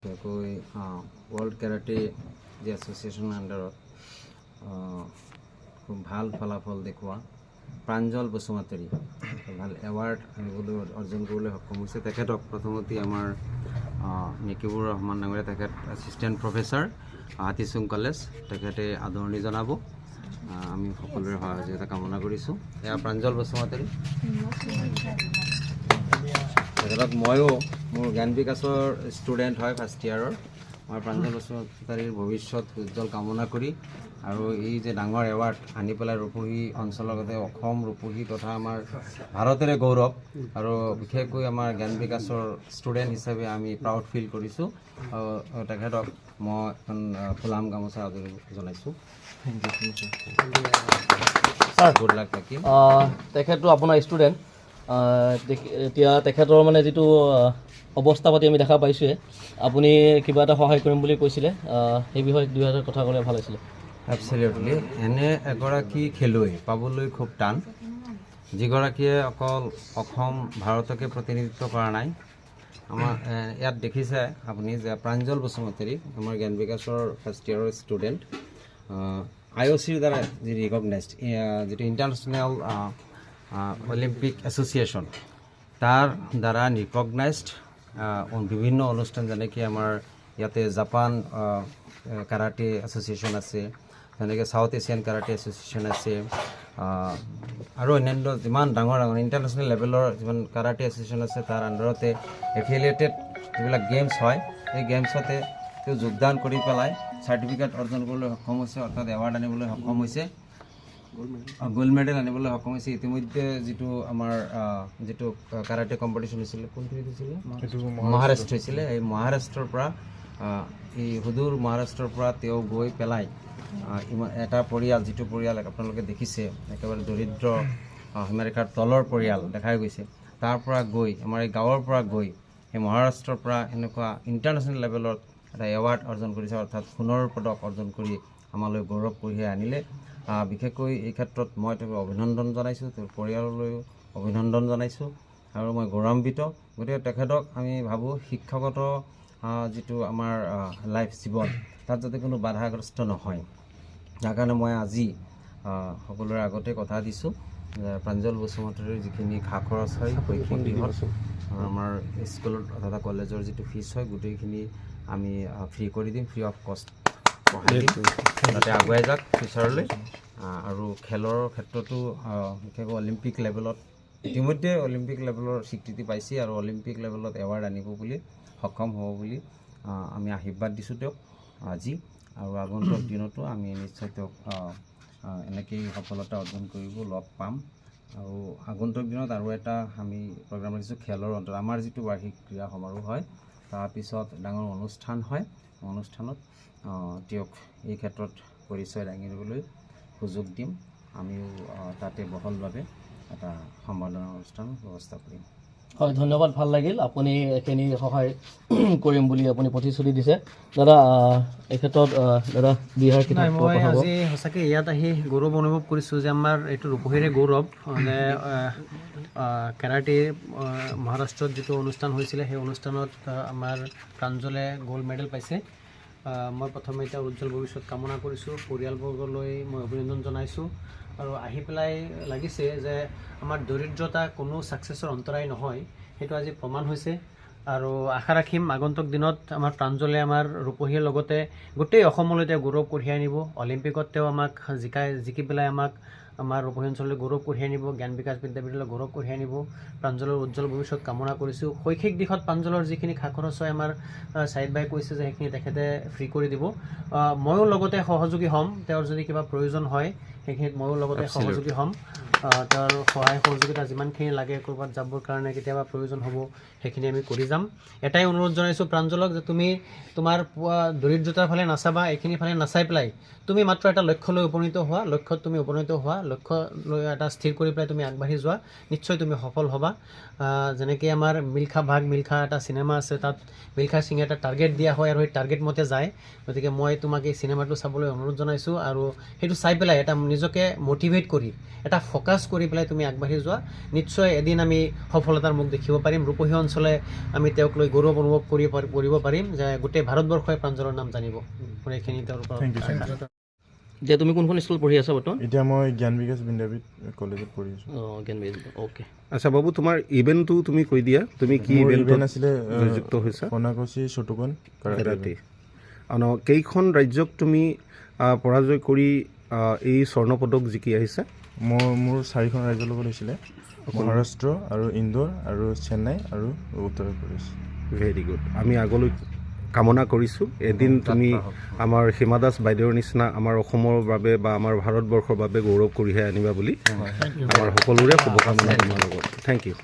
World karate যি এছ'চিয়েশ্যনৰ আণ্ডাৰত খুব ভাল ফলাফল দেখুওৱা প্ৰাঞ্জল বসুমতাৰী ভাল এৱাৰ্ড আনিবলৈ অৰ্জন কৰিবলৈ সক্ষম হৈছে। তেখেতক প্ৰথমতে আমাৰ নিকিবুৰ ৰহমান ডাঙৰীয়া তেখেত এছিষ্টেণ্ট প্ৰফেচাৰ হাতীচুং কলেজ তেখেতে আদৰণি জনাব। আমি সকলোৰে সহযোগিতা কামনা কৰিছোঁ। এয়া প্ৰাঞ্জল বসুমতাৰী। তেখেতক ময়ো মোৰ জ্ঞান বিকাশৰ ষ্টুডেণ্ট হয় ফাৰ্ষ্ট ইয়াৰৰ। মই প্ৰাঞ্জল বসুমতাৰীৰ ভৱিষ্যত উজ্জ্বল কামনা কৰি আৰু এই যে ডাঙৰ এৱাৰ্ড আনি পেলাই ৰূপহী অঞ্চলৰ লগতে অসম ৰূপহী তথা আমাৰ ভাৰতৰে গৌৰৱ আৰু বিশেষকৈ আমাৰ জ্ঞান বিকাশৰ ষ্টুডেণ্ট হিচাপে আমি প্ৰাউড ফিল কৰিছোঁ। তেখেতক মই এখন ফুলাম গামোচা আদৰি জনাইছোঁ। গুড লাক থাকিম। তেখেতটো আপোনাৰ ষ্টুডেণ্ট, এতিয়া তেখেতৰ মানে যিটো অৱস্থা পাতি আমি দেখা পাইছোঁৱে, আপুনি কিবা এটা সহায় কৰিম বুলি কৈছিলে, সেই বিষয়ে দুই এটা কথা ক'লে ভাল হৈছিলে। এবছলিউটলি এনে এগৰাকী খেলুৱৈ পাবলৈ খুব টান, যিগৰাকীয়ে অকল অসম ভাৰতকে প্ৰতিনিধিত্ব কৰা নাই। আমাৰ ইয়াত দেখিছে আপুনি যে প্ৰাঞ্জল বসুমতাৰী আমাৰ জ্ঞান বিকাশৰ ফাৰ্ষ্ট ইয়াৰৰ ষ্টুডেণ্ট, IOCৰ দ্বাৰা যি ৰিকগনাইজড যিটো ইণ্টাৰনেশ্যনেল অলিম্পিক এছ'চিয়েশ্যন তাৰ দ্বাৰা ৰিকগনাইজড বিভিন্ন অনুষ্ঠান, যেনেকৈ আমাৰ ইয়াতে জাপান কাৰাটে এছ'চিয়েশ্যন আছে, যেনেকৈ ছাউথ এছিয়ান কাৰাটে এছ'চিয়েশ্যন আছে, আৰু অন্যান্য যিমান ডাঙৰ ডাঙৰ ইণ্টাৰনেশ্যনেল লেভেলৰ যিমান কাৰাটে এছ'চিয়েশ্যন আছে তাৰ আণ্ডাৰতে এফিলিয়েটেড যিবিলাক গেমছ হয়, সেই গেমছতে তেওঁ যোগদান কৰি পেলাই চাৰ্টিফিকেট অৰ্জন কৰিবলৈ সক্ষম হৈছে, অৰ্থাৎ এৱাৰ্ড আনিবলৈ সক্ষম হৈছে, গ'ল্ড মেডেল আনিবলৈ সক্ষম হৈছে। ইতিমধ্যে যিটো আমাৰ যিটো কাৰাটে কম্পিটিশ্যন হৈছিলে, কোনখিনিত হৈছিলে? মহাৰাষ্ট্ৰ হৈছিলে। এই মহাৰাষ্ট্ৰৰ পৰা এই সুদূৰ মহাৰাষ্ট্ৰৰ পৰা তেওঁ গৈ পেলাই এটা পৰিয়াল, যিটো পৰিয়াল আপোনালোকে দেখিছে একেবাৰে দৰিদ্ৰ সীমাৰেখাৰ তলৰ পৰিয়াল দেখাই গৈছে, তাৰ পৰা গৈ আমাৰ এই গাঁৱৰ পৰা গৈ সেই মহাৰাষ্ট্ৰৰ পৰা এনেকুৱা ইণ্টাৰনেশ্যনেল লেভেলত এটা এৱাৰ্ড অৰ্জন কৰিছে, অৰ্থাৎ সোণৰ পদক অৰ্জন কৰি আমালৈ গৌৰৱ কঢ়িয়াই আনিলে। বিশেষকৈ এই ক্ষেত্ৰত মই তেওঁক অভিনন্দন জনাইছোঁ, তেওঁৰ পৰিয়াললৈও অভিনন্দন জনাইছোঁ আৰু মই গৌৰৱান্বিত। গতিকে তেখেতক আমি ভাবোঁ শিক্ষাগত যিটো আমাৰ লাইফ জীৱন তাত যাতে কোনো বাধাগ্ৰস্ত নহয়, যাৰ কাৰণে মই আজি সকলোৰে আগতে কথা দিছোঁ যে প্ৰাঞ্জল বসুমতাৰীৰ যিখিনি খা খৰচ হয় শৈক্ষিক দিশত আমাৰ স্কুলত তথা কলেজৰ যিটো ফিজ হয় গোটেইখিনি আমি ফ্ৰী কৰি দিম, ফ্ৰী অফ কষ্ট পঢ়াই দিম, যাতে আগুৱাই যাওক ফিউচাৰলৈ। আৰু খেলৰ ক্ষেত্ৰতো বিশেষকৈ অলিম্পিক লেভেলত ইতিমধ্যে অলিম্পিক লেভেলৰ স্বীকৃতি পাইছে আৰু অলিম্পিক লেভেলত এৱাৰ্ড আনিব বুলি সক্ষম হ'ব বুলি আমি আশীৰ্বাদ দিছোঁ তেওঁক আজি, আৰু আগন্তুক দিনতো আমি নিশ্চয় তেওঁক এনেকেই সফলতা অৰ্জন কৰিব লগ পাম। আৰু আগন্তুক দিনত আৰু এটা আমি প্ৰগ্ৰাম ৰাখিছোঁ খেলৰ অন্তত আমাৰ যিটো বাৰ্ষিক ক্ৰীড়া সমাৰোহ হয় তাৰপিছত ডাঙৰ অনুষ্ঠান হয়, অনুষ্ঠানত তেওঁক এই ক্ষেত্ৰত পৰিচয় দাঙি ধৰিবলৈ সুযোগ দিম। আমিও তাতে বহলভাৱে এটা সম্বৰ্ধনা অনুষ্ঠান ব্যৱস্থা কৰিম। হয়, ধন্যবাদ, ভাল লাগিল আপুনি এইখিনি সহায় কৰিম বুলি আপুনি প্ৰতিশ্ৰুতি দিছে। দাদা এই ক্ষেত্ৰত দাদা বিহাৰ কি মই আজি সঁচাকৈ ইয়াত আহি গৌৰৱ অনুভৱ কৰিছোঁ যে আমাৰ এইটো ৰূপহীৰে গৌৰৱ মানে কেৰাটে মহাৰাষ্ট্ৰত যিটো অনুষ্ঠান হৈছিলে সেই অনুষ্ঠানত আমাৰ প্ৰাঞ্জলে গ'ল্ড মেডেল পাইছে। মই প্ৰথমে এতিয়া উজ্জ্বল ভৱিষ্যত কামনা কৰিছোঁ, পৰিয়ালবৰ্গলৈ মই অভিনন্দন জনাইছোঁ আৰু আহি পেলাই লাগিছে যে আমাৰ দৰিদ্ৰতা কোনো ছাকচেছৰ অন্তৰায় নহয়, সেইটো আজি প্ৰমাণ হৈছে। আৰু আশা ৰাখিম আগন্তুক দিনত আমাৰ প্ৰাঞ্জলে আমাৰ ৰূপহীৰ লগতে গোটেই অসমলৈ তেওঁ গৌৰৱ কঢ়িয়াই আনিব। অলিম্পিকত তেওঁ আমাক জিকি পেলাই আমাক আমাৰ ৰূপহী অঞ্চললৈ গৌৰৱ কঢ়িয়াই আনিব, জ্ঞান বিকাশ বিদ্যাপীঠলৈ গৌৰৱ কঢ়িয়াই আনিব। প্ৰাঞ্জলৰ উজ্জ্বল ভৱিষ্যত কামনা কৰিছোঁ। শৈক্ষিক দিশত প্ৰাঞ্জলৰ যিখিনি খা খৰচ হয় আমাৰ চাহিদ বাই কৈছে যে সেইখিনি তেখেতে ফ্ৰী কৰি দিব। ময়ো লগতে সহযোগী হ'ম, তেওঁৰ যদি কিবা প্ৰয়োজন হয় সেইখিনিত ময়ো লগতে সহযোগী হ'ম। তেওঁৰ সহায় সহযোগিতা যিমানখিনি লাগে, ক'ৰবাত যাবৰ কাৰণে কেতিয়াবা প্ৰয়োজন হ'ব সেইখিনি আমি কৰি যাম। এটাই অনুৰোধ জনাইছোঁ প্ৰাঞ্জলক যে তুমি তোমাৰ দৰিদ্ৰতাৰ ফালে নাচাবা, এইখিনি ফালে নাচাই পেলাই তুমি মাত্ৰ এটা লক্ষ্যলৈ উপনীত হোৱা, লক্ষ্যত তুমি উপনীত হোৱা, লক্ষ্য লৈ এটা স্থিৰ কৰি পেলাই তুমি আগবাঢ়ি যোৱা, নিশ্চয় তুমি সফল হ'বা। যেনেকৈ আমাৰ মিল্খা এটা চিনেমা আছে, তাত মিল্খা সিঙে এটা টাৰ্গেট দিয়া হয় আৰু সেই টাৰ্গেট মতে যায়। গতিকে মই তোমাক এই চিনেমাটো চাবলৈ অনুৰোধ জনাইছোঁ আৰু সেইটো চাই পেলাই এটা নিজকে মটিভেট কৰি এটা ফ'কাছ কৰি পেলাই তুমি আগবাঢ়ি যোৱা, নিশ্চয় এদিন আমি সফলতাৰ মুখ দেখিব পাৰিম। ৰূপহী অঞ্চলে আমি তেওঁক লৈ গৌৰৱ অনুভৱ কৰিব পাৰিম যে গোটেই ভাৰতবৰ্ষই প্ৰাঞ্জলৰ নাম জানিব। মোৰ এইখিনি তেওঁৰ ওপৰত আশা। এতিয়া তুমি কোনখন স্কুলত পঢ়ি আছা বৰ্তমান? এতিয়া মই জ্ঞান বিকাশ বিদ্যাপীঠ কলেজত পঢ়ি আছোঁ। জ্ঞান বিকাশ, অ'কে। আচ্ছা বাবু, তোমাৰ ইভেণ্টটো তুমি কৈ দিয়া, তুমি কি মোৰ ইভেণ্ট ইভেণ্ট আছিলে নিযুক্ত হৈছা? কনাকচি চটুকন কেৰাটে। কেইখন ৰাজ্যক তুমি পৰাজয় কৰি এই স্বৰ্ণ পদক জিকি আহিছা? মোৰ 4খন ৰাজ্যৰ লগত হৈছিলে, মহাৰাষ্ট্ৰ আৰু ইন্দোৰ আৰু চেন্নাই আৰু উত্তৰ প্ৰদেশ। Very good. আমি আগলৈ কামনা কৰিছোঁ এদিন তুমি আমাৰ হিমা দাস বাইদেউৰ নিচিনা আমাৰ অসমৰ বাবে বা আমাৰ ভাৰতবৰ্ষৰ বাবে গৌৰৱ কঢ়িয়াই আনিবা বুলি আমাৰ সকলোৰে শুভকামনা তোমাৰ লগত। Thank U.